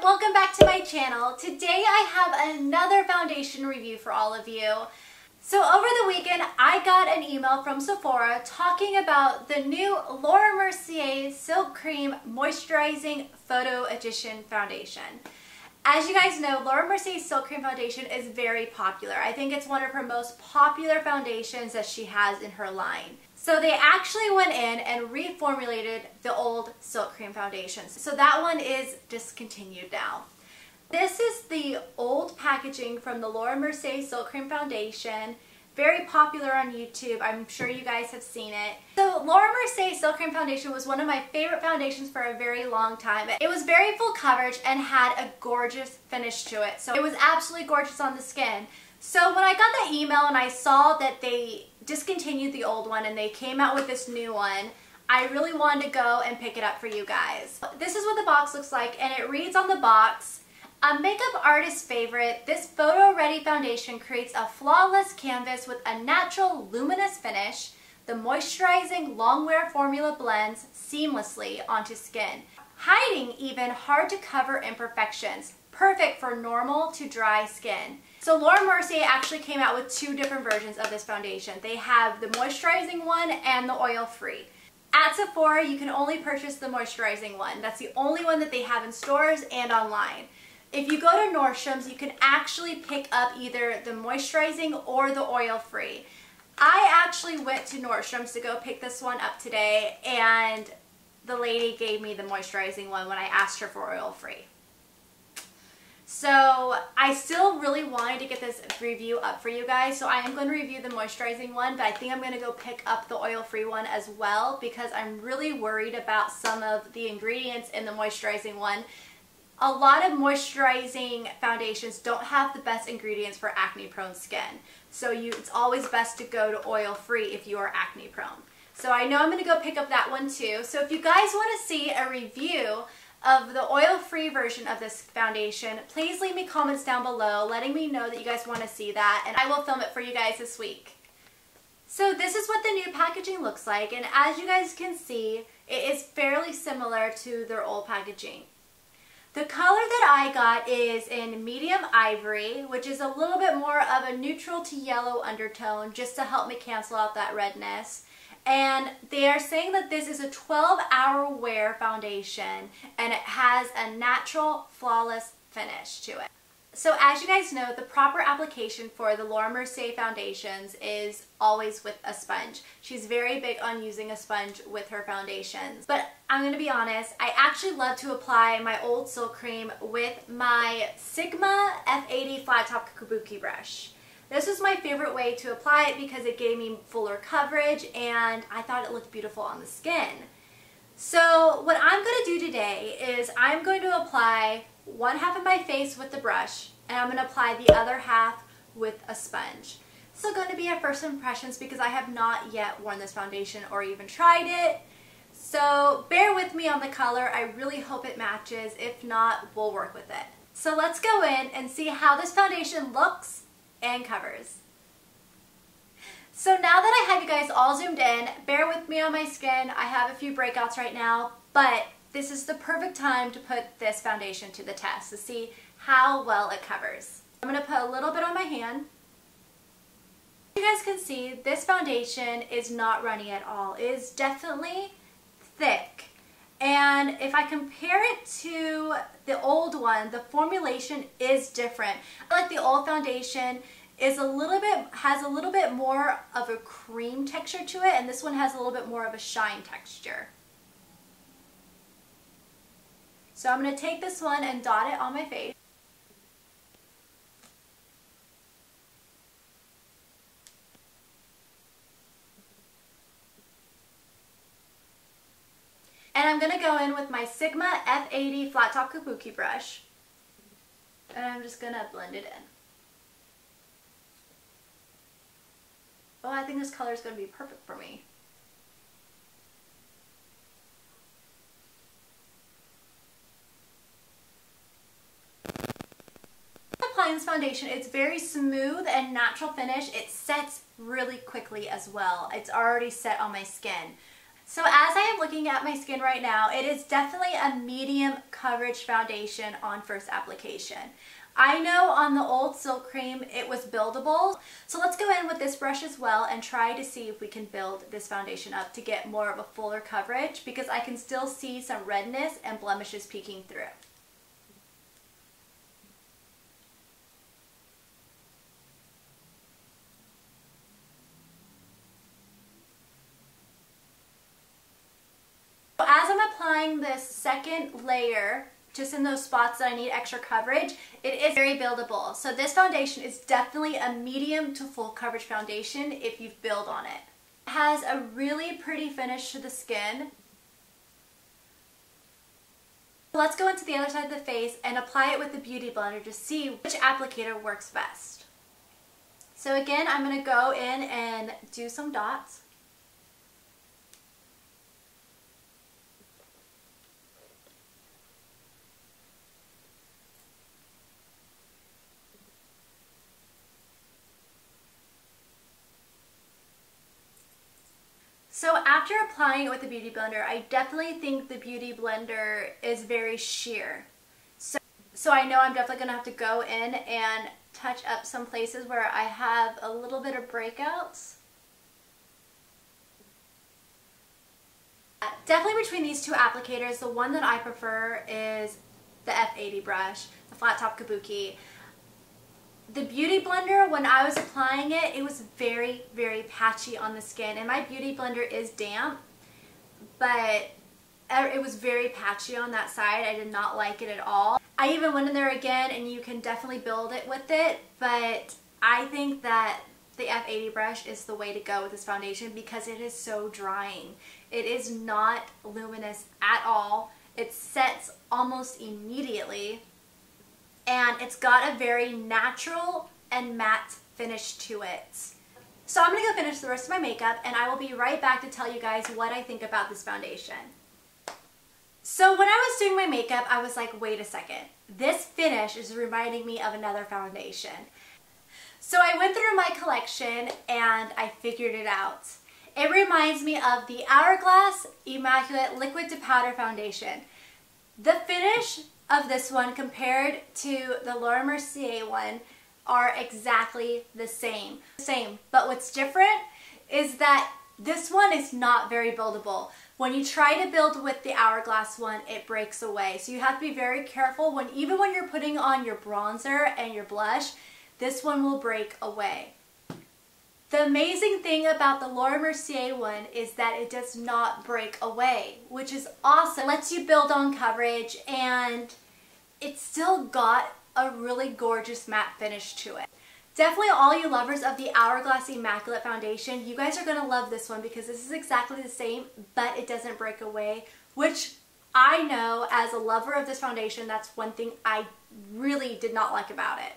welcome back to my channel. Today I have another foundation review for all of you. So over the weekend I got an email from Sephora talking about the new Laura Mercier Silk Creme Moisturizing Photo Edition Foundation. As you guys know, Laura Mercier's Silk Creme Foundation is very popular. I think it's one of her most popular foundations that she has in her line. So they actually went in and reformulated the old Silk Creme foundations. So that one is discontinued now. This is the old packaging from the Laura Mercier Silk Creme Foundation. Very popular on YouTube. I'm sure you guys have seen it. So Laura Mercier Silk Creme Foundation was one of my favorite foundations for a very long time. It was very full coverage and had a gorgeous finish to it. So it was absolutely gorgeous on the skin. So when I got that email and I saw that they discontinued the old one and they came out with this new one, I really wanted to go and pick it up for you guys. This is what the box looks like, and it reads on the box, "A makeup artist's favorite, this photo-ready foundation creates a flawless canvas with a natural luminous finish. The moisturizing long-wear formula blends seamlessly onto skin, hiding even hard-to-cover imperfections. Perfect for normal to dry skin." So Laura Mercier actually came out with two different versions of this foundation. They have the moisturizing one and the oil-free. At Sephora, you can only purchase the moisturizing one. That's the only one that they have in stores and online. If you go to Nordstrom's, you can actually pick up either the moisturizing or the oil-free. I actually went to Nordstrom's to go pick this one up today, and the lady gave me the moisturizing one when I asked her for oil-free. So I still really wanted to get this review up for you guys, so I am going to review the moisturizing one, but I think I'm going to go pick up the oil-free one as well because I'm really worried about some of the ingredients in the moisturizing one. A lot of moisturizing foundations don't have the best ingredients for acne-prone skin, so it's always best to go to oil-free if you are acne-prone. So I know I'm going to go pick up that one too. So if you guys want to see a review of the oil-free version of this foundation, please leave me comments down below letting me know that you guys want to see that, and I will film it for you guys this week. So this is what the new packaging looks like, and as you guys can see, it is fairly similar to their old packaging. The color that I got is in medium ivory, which is a little bit more of a neutral to yellow undertone just to help me cancel out that redness. And they are saying that this is a 12-hour wear foundation and it has a natural, flawless finish to it. So as you guys know, the proper application for the Laura Mercier foundations is always with a sponge. She's very big on using a sponge with her foundations. But I'm going to be honest, I actually love to apply my old Silk Cream with my Sigma F80 flat top kabuki brush. This was my favorite way to apply it because it gave me fuller coverage and I thought it looked beautiful on the skin. So what I'm going to do today is I'm going to apply one half of my face with the brush and I'm going to apply the other half with a sponge. This is going to be a first impressions because I have not yet worn this foundation or even tried it. So bear with me on the color. I really hope it matches. If not, we'll work with it. So let's go in and see how this foundation looks and covers. So now that I have you guys all zoomed in, bear with me on my skin. I have a few breakouts right now, but this is the perfect time to put this foundation to the test to see how well it covers. I'm going to put a little bit on my hand. You guys can see this foundation is not runny at all. It is definitely thick. And if I compare it to the old one, the formulation is different. I like the old foundation has a little bit more of a cream texture to it, and this one has a little bit more of a shine texture. So I'm going to take this one and dot it on my face. And I'm going to go in with my Sigma F80 flat top kabuki brush. And I'm just going to blend it in. Oh, I think this color is going to be perfect for me. Applying this foundation, it's very smooth and natural finish. It sets really quickly as well. It's already set on my skin. So as I am looking at my skin right now, it is definitely a medium coverage foundation on first application. I know on the old Silk Cream it was buildable, so let's go in with this brush as well and try to see if we can build this foundation up to get more of a fuller coverage, because I can still see some redness and blemishes peeking through. As I'm applying this second layer, just in those spots that I need extra coverage, it is very buildable. So this foundation is definitely a medium to full coverage foundation if you build on it. It has a really pretty finish to the skin. Let's go into the other side of the face and apply it with the Beauty Blender to see which applicator works best. So again, I'm going to go in and do some dots. So after applying it with the Beauty Blender, I definitely think the Beauty Blender is very sheer. So I know I'm definitely going to have to go in and touch up some places where I have a little bit of breakouts. Definitely between these two applicators, the one that I prefer is the F80 brush, the flat top kabuki. The Beauty Blender, when I was applying it, it was very, very patchy on the skin. And my Beauty Blender is damp, but it was very patchy on that side. I did not like it at all. I even went in there again, and you can definitely build it with it, but I think that the F80 brush is the way to go with this foundation because it is so drying. It is not luminous at all. It sets almost immediately. And it's got a very natural and matte finish to it. So I'm going to go finish the rest of my makeup, and I will be right back to tell you guys what I think about this foundation. So when I was doing my makeup, I was like, wait a second. This finish is reminding me of another foundation. So I went through my collection and I figured it out. It reminds me of the Hourglass Immaculate Liquid to Powder Foundation. The finish of this one compared to the Laura Mercier one are exactly the same. But what's different is that this one is not very buildable. When you try to build with the Hourglass one, it breaks away. So you have to be very careful even when you're putting on your bronzer and your blush, this one will break away. The amazing thing about the Laura Mercier one is that it does not break away, which is awesome. It lets you build on coverage, and it's still got a really gorgeous matte finish to it. Definitely all you lovers of the Hourglass Immaculate Foundation, you guys are going to love this one because this is exactly the same, but it doesn't break away, which I know as a lover of this foundation, that's one thing I really did not like about it.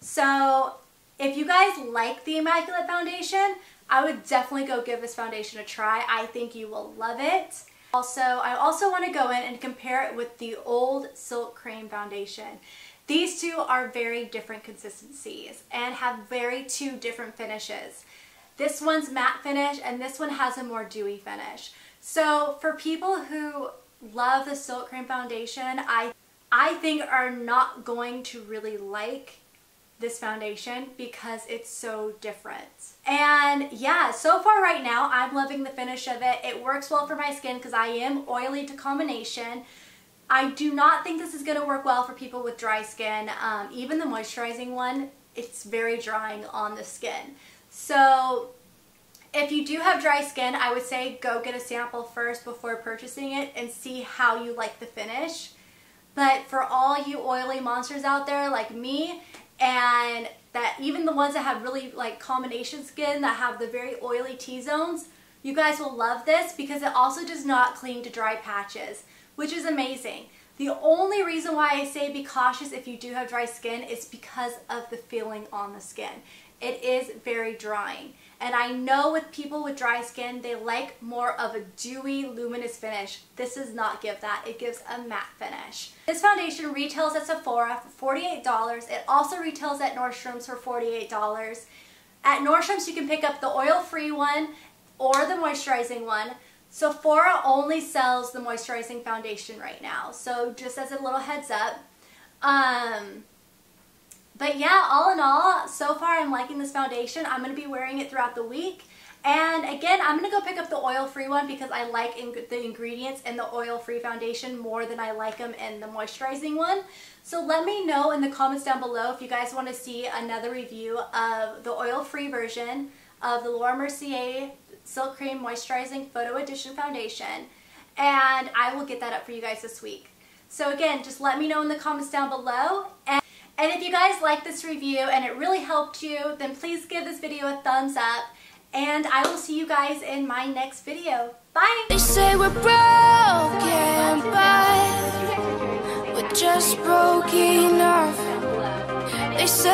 So if you guys like the Immaculate Foundation, I would definitely go give this foundation a try. I think you will love it. I also want to go in and compare it with the old Silk Cream foundation. These two are very different consistencies and have two very different finishes. This one's matte finish and this one has a more dewy finish. So for people who love the Silk Cream foundation, I think are not going to really like this foundation because it's so different. And yeah, so far right now, I'm loving the finish of it. It works well for my skin because I am oily to combination. I do not think this is going to work well for people with dry skin. Even the moisturizing one, it's very drying on the skin. So if you do have dry skin, I would say go get a sample first before purchasing it and see how you like the finish. But for all you oily monsters out there like me, and that even the ones that have really like combination skin that have the very oily T-zones, you guys will love this because it also does not cling to dry patches, which is amazing. The only reason why I say be cautious if you do have dry skin is because of the feeling on the skin. It is very drying. And I know with people with dry skin, they like more of a dewy, luminous finish. This does not give that. It gives a matte finish. This foundation retails at Sephora for $48. It also retails at Nordstrom's for $48. At Nordstrom's, you can pick up the oil-free one or the moisturizing one. Sephora only sells the moisturizing foundation right now, so just as a little heads up. But yeah, all in all, so far I'm liking this foundation. I'm going to be wearing it throughout the week. And again, I'm going to go pick up the oil-free one because I like the ingredients in the oil-free foundation more than I like them in the moisturizing one. So let me know in the comments down below if you guys want to see another review of the oil-free version of the Mercier Silk Creme Moisturizing Photo Edition Foundation. And I will get that up for you guys this week. So again, just let me know in the comments down below. And if you guys like this review and it really helped you, then please give this video a thumbs up. And I will see you guys in my next video. Bye! They say we're broken, but we're just broke enough. They say